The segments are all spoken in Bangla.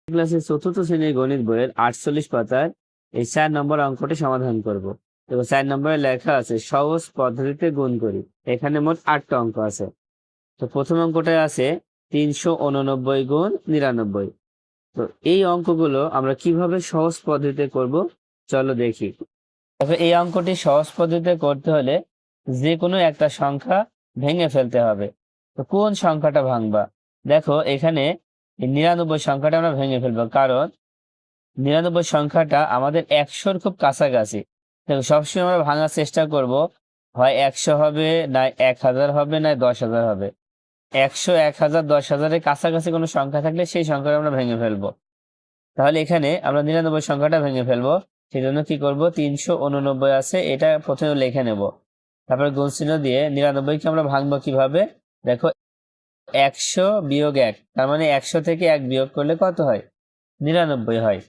ক্লাসের চতুর্থ শ্রেণীর গণিত বইয়ের 48 পাতার এই 4 নম্বর অঙ্কটি সমাধান করব। এবং 4 নম্বরে লেখা আছে সহজ পদ্ধতিতে গুণ করি। এখানে মোট 8টা অঙ্ক আছে। তো প্রথম অঙ্কটায় আছে 389 গুণ 99। তো এই অঙ্কগুলো আমরা কিভাবে সহজ পদ্ধতিতে করব চলো দেখি। তবে এই অঙ্কটি সহজ পদ্ধতিতে করতে হলে যে কোনো একটা সংখ্যা ভেঙে ফেলতে হবে। তো কোন সংখ্যাটা ভাঙবা? দেখো এখানে এই 99 সংখ্যাটা আমরা ভেঙে ফেলবো, কারণ 99 সংখ্যাটা আমাদের 100-র খুব কাছাকাছি। দেখো সবসময় আমরা ভাঙার চেষ্টা করব, হয় 100 হবে, না 1000 হবে, না 10,000 হবে। 100, 1000, 10,000-এর কাছাকাছি কোনো সংখ্যা থাকলে সেই সংখ্যাটা আমরা ভেঙে ফেলবো। তাহলে এখানে আমরা 99 সংখ্যাটা ভেঙে ফেলবো। সেই জন্য কি করব, 389 আছে, এটা প্রথমে লিখে নেব। তারপর গুণ চিহ্ন দিয়ে 99-কে আমরা ভাঙবো কিভাবে? দেখো 100 বিয়োগ 1, তার মানে 100 থেকে 1 বিয়োগ করলে কত হয়? 99 হয়।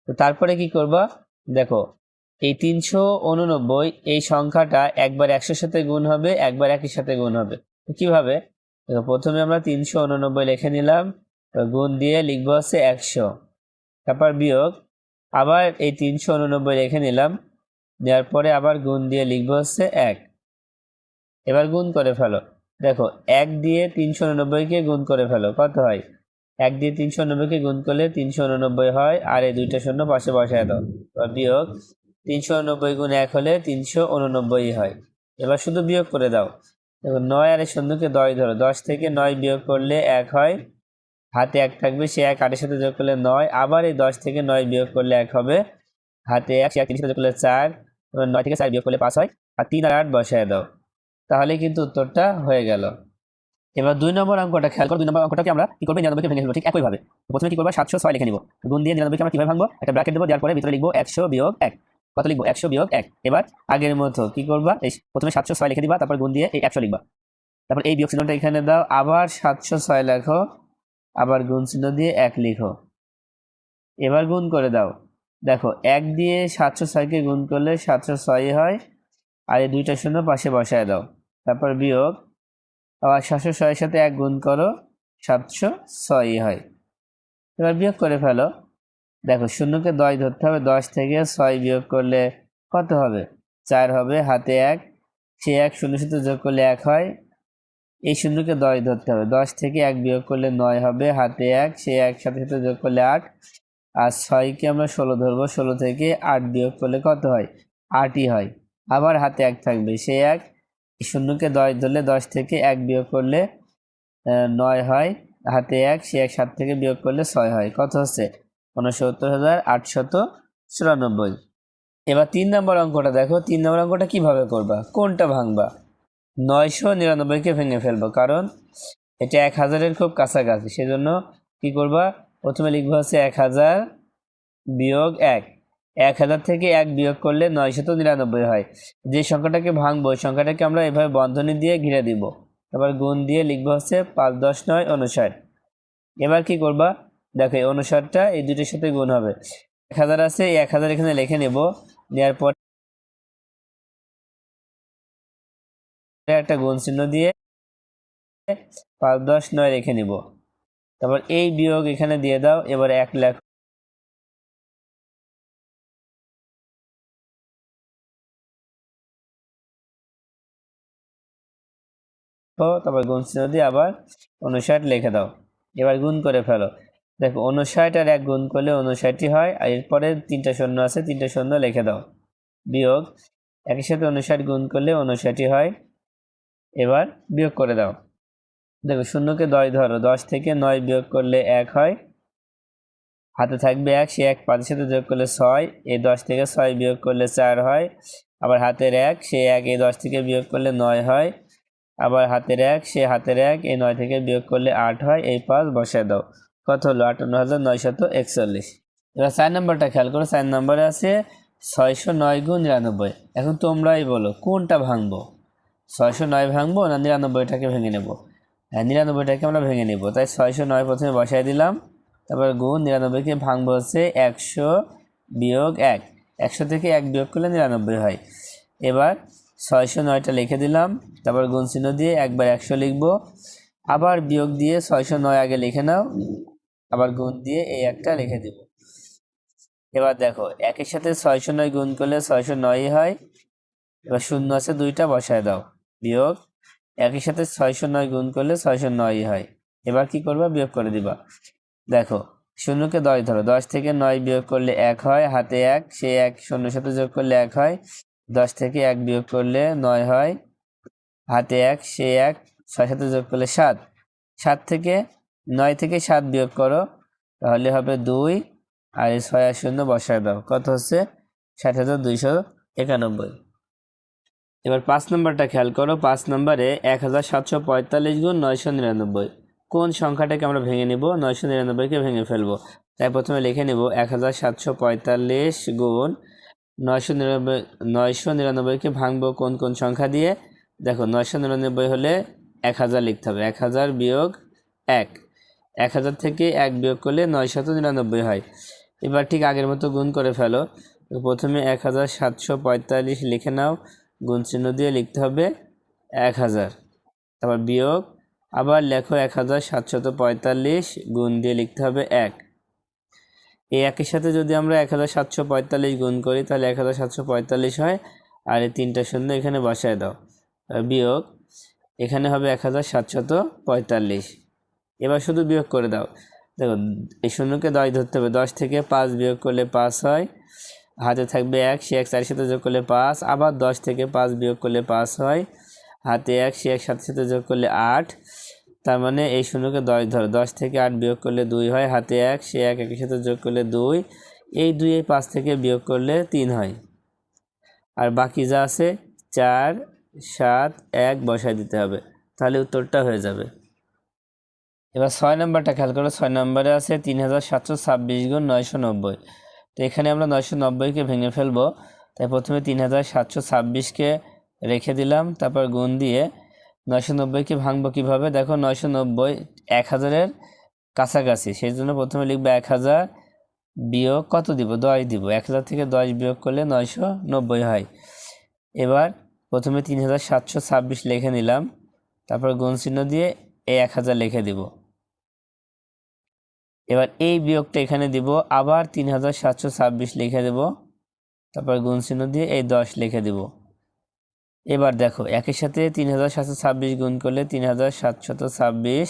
তো তারপরে কি করবা? দেখো এই 389 এই সংখ্যাটা একবার 100-র সাথে গুণ হবে, একবার 1-এর সাথে গুণ হবে। তো কিভাবে? দেখো প্রথমে আমরা 389 লিখে নিলাম, গুণ দিয়ে লিখবো হচ্ছে 100, তারপর বিয়োগ, আবার এই 389 লিখে নিলাম, দেওয়ার পরে আবার গুণ দিয়ে লিখবো হচ্ছে 1। এবার গুণ করে ফেলো। দেখো 1 দিয়ে 389-কে গুণ করে ফেলো, কত হয়? 1 দিয়ে 389-কে গুণ করলে 389 হয়, আর এই দুইটা শূন্য পাশে বসায় দাও। এবার বিয়োগ 389 গুণ 1 হলে 389 হয়। এবার শুধু বিয়োগ করে দাও। দেখো 9 আর 0-কে 10 ধরো, 10 থেকে 9 বিয়োগ করলে 1 হয়, হাতে 1 থাকবে, সে 1 8-এর সাথে যোগ করলে 9, আবার এই 10 থেকে 9 বিয়োগ করলে 1 হবে, হাতে 1, সে 1 3-এর সাথে যোগ করলে 4, এবার 9 থেকে 4 বিয়োগ করলে 5 হয়, আর 3 আর 8 বসায় দাও। তাহলে কিন্তু উত্তরটা হয়ে গেল। এবার 2 নম্বর অঙ্কটা খেয়াল করো। 2 নম্বর অঙ্কটাকে আমরা কি করবো? 99-কে ভেঙে ফেলবো ঠিক একইভাবে। প্রথমে কি করবো? 706 লিখে নিব, গুণ দিয়ে 99-কে আমরা কিভাবে ভাঙবো? একটা ব্র্যাকেট দেবো, দেওয়ার পরে ভিতরে লিখবো 100 বিয়োগ 1। কত লিখবো? 100 বিয়োগ 1। এবার আগের মতো কি করবা? এই প্রথমে 706 লিখে দিবা, তারপর গুণ দিয়ে এই 100 লিখবা, তারপর এই বিয়োগ চিহ্নটা এখানে দাও, আবার 706 লেখো, আবার গুণ চিহ্ন দিয়ে 1 লিখো, এবার গুণ করে দাও। দেখো 1 দিয়ে 706-কে গুণ করলে 706 হয়, আর এই দুইটা শূন্য পাশে বসায় দাও, তারপর বিয়োগ, আবার 706-এর সাথে 1 গুণ করো, 706 হয়। এবার বিয়োগ করে ফেলো। দেখো শূন্যকে 10 ধরতে হবে, 10 থেকে 6 বিয়োগ করলে কত হবে? 4 হবে, হাতে 1, সে 1 শূন্যের সাথে যোগ করলে 1 হয়, এই শূন্যকে 10 ধরতে হবে, 10 থেকে 1 বিয়োগ করলে 9 হবে, হাতে 1, সে 1 সাথে সাথে যোগ করলে 8, আর 6-কে আমরা 16 ধরবো, 16 থেকে 8 বিয়োগ করলে কত হয়? 8ই হয়। আবার হাতে 1 থাকবে, সে 1, শূন্যকে 10 ধরলে 10 থেকে 1 বিয়োগ করলে 9 হয়, হাতে 1, সে 1 7 থেকে বিয়োগ করলে 6 হয়, কত হচ্ছে? 69,894। এবার 3 নম্বর অঙ্কটা দেখো। 3 নম্বর অঙ্কটা কিভাবে করবা? কোনটা ভাঙবা? 999-কে ভেঙে ফেলবো, কারণ এটা 1000-এর খুব কাছাকাছি। সেজন্য কি করবা? প্রথমে লিখবো হচ্ছে 1000 বিয়োগ 1। 1000 থেকে 1 বিয়োগ করলে 999 হয়। যে সংখ্যাটাকে ভাঙবো ওই সংখ্যাটাকে আমরা এভাবে বন্ধনী দিয়ে ঘিরে দিব, তারপর গুণ দিয়ে লিখবো হচ্ছে 5 10 9 59। এবার কি করবা? দেখো এই 59টা এই দুটোর সাথে গুণ হবে। 1000 আছে, এই 1000 এখানে লিখে নেব, নেওয়ার পর একটা গুণ চিহ্ন দিয়ে 5 10 9 রেখে নিব, তারপর এই বিয়োগ এখানে দিয়ে দাও। এবার 1 লেখো, তারপর গুণ চিহ্ন দিয়ে আবার 59 লিখে দাও। এবার গুণ করে ফেলো। দেখো 59 আর 1 গুণ করলে 59ই হয়, আর এরপরে 3টা শূন্য আছে, 3টা শূন্য লিখে দাও, বিয়োগ 1-এর সাথে 59 গুণ করলে 59ই হয়। এবার বিয়োগ করে দাও। দেখো শূন্যকে 10 ধরো, 10 থেকে 9 বিয়োগ করলে 1 হয়, হাতে থাকবে 1, সে 1 5-এর সাথে যোগ করলে 6, এই 10 থেকে 6 বিয়োগ করলে 4 হয়, আবার হাতের 1, সে 1 এই 10 থেকে বিয়োগ করলে 9 হয়, আবার হাতের 1, সে হাতের 1 এই 9 থেকে বিয়োগ করলে 8 হয়, এই 5 বসায় দাও, কত হলো? 58,941। এবার 4 নম্বরটা খেয়াল করো। 4 নম্বরে আছে 609 গুণ 99। এখন তোমরাই বলো কোনটা ভাঙবো? 609 ভাঙবো না 99টাকে ভেঙে নেব? হ্যাঁ, 99টাকে আমরা ভেঙে নেব, তাই 609 প্রথমে বসায় দিলাম, তারপর গুণ 99-কে ভাঙবো হচ্ছে 100 বিয়োগ 1। 100 থেকে 1 বিয়োগ করলে 99 হয়। এবার 609টা লিখে দিলাম, তারপর গুণ চিহ্ন দিয়ে একবার 100 লিখবো, আবার বিয়োগ দিয়ে 609 আগে লিখে নাও, আবার গুণ দিয়ে এই একটা লিখে দিব। এবার দেখো একের সাথে 609 গুণ করলে 609 হয়। এবার শূন্য আছে দুইটা, বসায় দাও। বিয়োগ একের সাথে 609 গুণ করলে 609 হয়। এবার কি করবা, বিয়োগ করে দিবা। দেখো শূন্যকে 10 ধরো, 10 থেকে 9 বিয়োগ করলে 1 হয়, হাতে 1, সে 1 শূন্যর সাথে যোগ করলে 1 হয়। 10 থেকে 1 বিয়োগ করলে 9 হয়, হাতে 1, সে 1 6 সাথে যোগ করলে 7। 7 থেকে 9 থেকে 7 বিয়োগ করো, তাহলে হবে 2, আর এই 6 আর 0 বসায় দাও। কত হচ্ছে? 60,291। এবার 5 নম্বরটা খেয়াল করো। 5 নম্বরে 1745 গুণ 999, কোন সংখ্যাটাকে আমরা ভেঙে নিব? 999কে ভেঙে ফেলবো। তাই প্রথমে লিখে নিব 1745 গুণ 999কে ভাঙবো কোন কোন সংখ্যা দিয়ে। দেখো 999 হলে 1000 লিখতে হবে। 1000 বিয়োগ 1, 1000 থেকে 1 বিয়োগ করলে 999 হয়। এবার ঠিক আগের মতো গুণ করে ফেলো। প্রথমে 1745 লিখে নাও, গুণ চিহ্ন দিয়ে লিখতে হবে 1000, তারপর বিয়োগ, আবার লেখো 1745 গুণ দিয়ে লিখতে হবে 1। এই একের সাথে যদি আমরা 1745 গুণ করি তাহলে 1745 হয়, আর এই 3টা শূন্য এখানে বসায় দাও। বিয়োগ এখানে হবে 1745। এবার শুধু বিয়োগ করে দাও। দেখো এই শূন্যকে 10 ধরতে হবে। 10 থেকে 5 বিয়োগ করলে 5 হয়, হাতে থাকবে 1, সে 1 4 সাথে যোগ করলে 5। আবার 10 থেকে 5 বিয়োগ করলে 5 হয়, হাতে 1, সে 1 7 সাথে যোগ করলে 8। তার মানে এই শূন্যকে 10 ধরো। 10 থেকে 8 বিয়োগ করলে 2 হয়, হাতে 1, সে 1 1 সাথে যোগ করলে 2। এই 2 এই 5 থেকে বিয়োগ করলে 3 হয়, আর বাকি যা আছে 4 7 1 বসায় দিতে হবে, তাহলে উত্তরটা হয়ে যাবে। এবার 6 নম্বরটা খেয়াল করো। 6 নম্বরে আছে 3726 গুণ 990। তো এখানে আমরা 990কে ভেঙে ফেলবো। তাই প্রথমে 3726কে রেখে দিলাম, তারপর গুণ দিয়ে 990কে ভাঙবো কিভাবে? দেখো 990 1000-এর কাছাকাছি, সেই জন্য প্রথমে লিখবো 1000 বিয়োগ কত দিব? 10 দিব। 1000 থেকে 10 বিয়োগ করলে 990 হয়। এবার প্রথমে 3726 লিখে নিলাম, তারপর গুণ চিহ্ন দিয়ে এই 1000 লিখে দিব। এবার এই বিয়োগটা এখানে দিব, আবার 3726 লিখে দেব, তারপর গুণ চিহ্ন দিয়ে এই 10 লিখে দিব। এবার দেখো একের সাথে 3726 গুণ করলে 3726,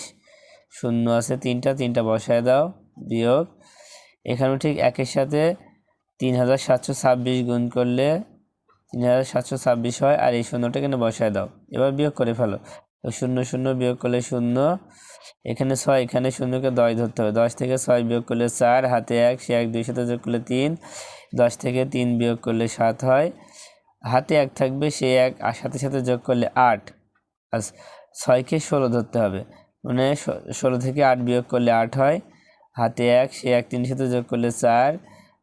শূন্য আছে 3টা বসায় দাও। বিয়োগ এখানেও ঠিক একের সাথে 3726 গুণ করলে 3726 হয়, আর এই শূন্যটা এখানে বসায় দাও। এবার বিয়োগ করে ফেলো। তো 0 0 বিয়োগ করলে 0, এখানে 6, এখানে শূন্যকে 10 ধরতে হবে। 10 থেকে 6 বিয়োগ করলে 4, হাতে 1, সে 1 2 সাথে যোগ করলে 3। 10 থেকে 3 বিয়োগ করলে 7 হয়, হাতে 1 থাকবে, সে 1 আর সাথে সাথে যোগ করলে 8। আর 6কে 16 ধরতে হবে, মানে 16 থেকে 8 বিয়োগ করলে 8 হয়, হাতে 1, সে 1 3 সাথে যোগ করলে 4।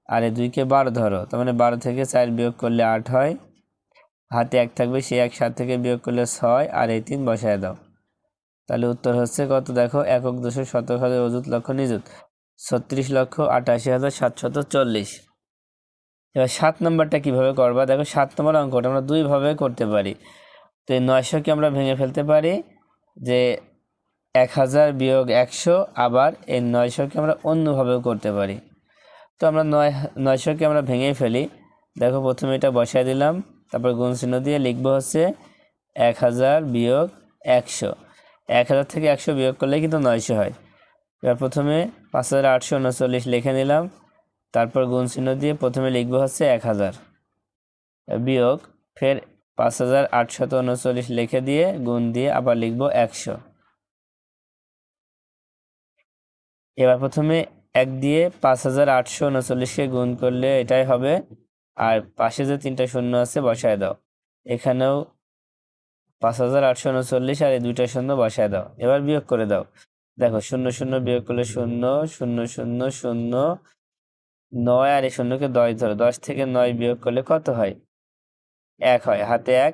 আর এই 2কে 12 ধরো, তার মানে 12 থেকে 4 বিয়োগ করলে 8 হয়, হাতে 1 থাকবে, সে 1 7 থেকে বিয়োগ করলে 6, আর এই 3 বসায় দাও। তাহলে উত্তর হচ্ছে কত? দেখো একক দশক শতক হাজার অযুত লক্ষ নিযুত 36,88,740। এবার 7 নম্বরটা কিভাবে করবা? দেখো 7 নম্বর অঙ্কটা আমরা দুইভাবে করতে পারি। তো এই 900কে আমরা ভেঙে ফেলতে পারি যে 1000 বিয়োগ 100, আবার এই 900কে আমরা অন্যভাবেও করতে পারি। তো আমরা 900কে আমরা ভেঙে ফেলি। দেখো প্রথমে এটা বসায় দিলাম, তারপর গুণ চিহ্ন দিয়ে লিখবো হচ্ছে 1000 বিয়োগ 100। 1000 থেকে 100 বিয়োগ করলে কিন্তু 900 হয়। এবার প্রথমে 5839 লিখে নিলাম, তারপর গুণ চিহ্ন দিয়ে প্রথমে লিখবো হচ্ছে 1000 বিয়োগ ফের 5839 লিখে দিয়ে গুণ দিয়ে আবার লিখবো 100। এবার প্রথমে 1 দিয়ে 5839কে গুণ করলে এটাই হবে, আর পাশে যে 3টা শূন্য আছে বসায় দাও। এখানেও 5839 আর এই 2টা শূন্য বসায় দাও। এবার বিয়োগ করে দাও। দেখো 0 0 বিয়োগ করলে 0 0 0 0 9, আর এই শূন্যকে 10 ধরো। 10 থেকে 9 বিয়োগ করলে কত হয়? 1 হয়, হাতে 1,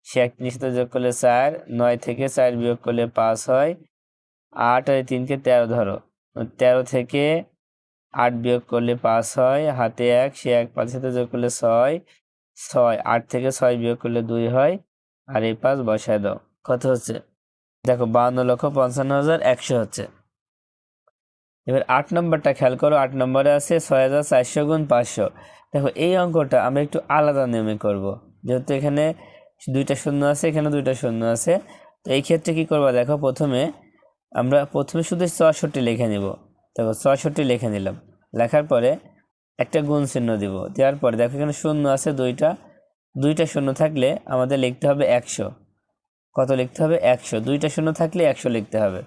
সে 1 3 সাথে যোগ করলে 4। 9 থেকে 4 বিয়োগ করলে 5 হয়, 8 আর 3কে 13 ধরো। 13 থেকে 8 বিয়োগ করলে 5 হয়, হাতে 1, সে 1 5 সাথে যোগ করলে 6। 6 8 থেকে 6 বিয়োগ করলে 2 হয়, আর এই 5 বসায় দাও। কত হচ্ছে? দেখো 52,55,100 হচ্ছে। এবার 8 নম্বরটা খেয়াল করো, 8 নম্বরে আছে 6400 গুণ 500। দেখো এই অঙ্কটা আমরা একটু আলাদা নিয়মে করব, যেহেতু এখানে দুইটা শূন্য আছে, এখানে দুইটা শূন্য আছে। তো এই ক্ষেত্রে কি করবা, দেখো আমরা প্রথমে শুধু 64 লিখে নিব। দেখো 64 লিখে নিলাম, লেখার পরে একটা গুণ চিহ্ন দিব, দেওয়ার পরে দেখো এখানে শূন্য আছে দুইটা শূন্য থাকলে আমাদের লিখতে হবে 100। কত লিখতে হবে? 100। দুইটা শূন্য থাকলে 100 লিখতে হবে।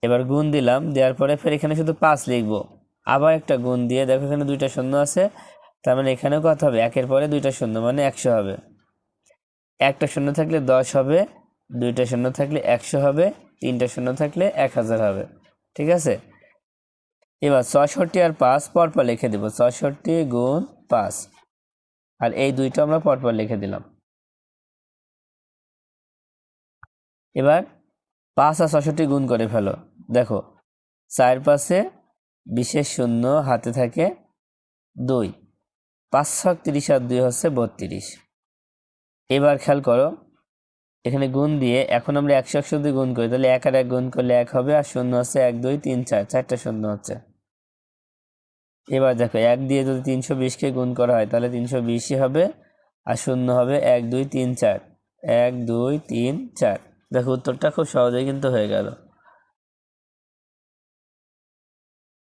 এবার গুণ দিলাম, দেওয়ার পরে ফের এখানে শুধু 5 লিখব, আবার একটা গুণ দিয়ে দেখো এখানে দুইটা শূন্য আছে, তার মানে এখানেও কত হবে? একের পরে দুইটা শূন্য মানে 100 হবে। একটা শূন্য থাকলে 10 হবে, দুইটা শূন্য থাকলে 100 হবে, তিনটা শূন্য থাকলে 1000 হবে। ঠিক আছে, এবার 64 আর 5 পরপর লিখে দেব, 64 গুণ 5, আর এই দুইটা আমরা পরপর লিখে দিলাম। এবার 5 আর 64 গুণ করে ফেলো, দেখো 4 পাশে বিশেষ শূন্য হাতে থাকে 2, 5 ছক 30 আর 2 হচ্ছে 32। এবার খেয়াল করো এখানে গুণ দিয়ে এখন আমরা 100 দিয়ে গুণ করি, তাহলে 1 আর 1 গুণ করলে 1 হবে, আর শূন্য হচ্ছে 1 2 3 4, চারটা শূন্য হচ্ছে। এবার দেখো 1 দিয়ে যদি 320কে গুণ করা হয় তাহলে 320ই হবে, আর শূন্য হবে 1 2 3 4, 1 2 3 4। দেখো উত্তরটা খুব সহজেই কিন্তু হয়ে গেল।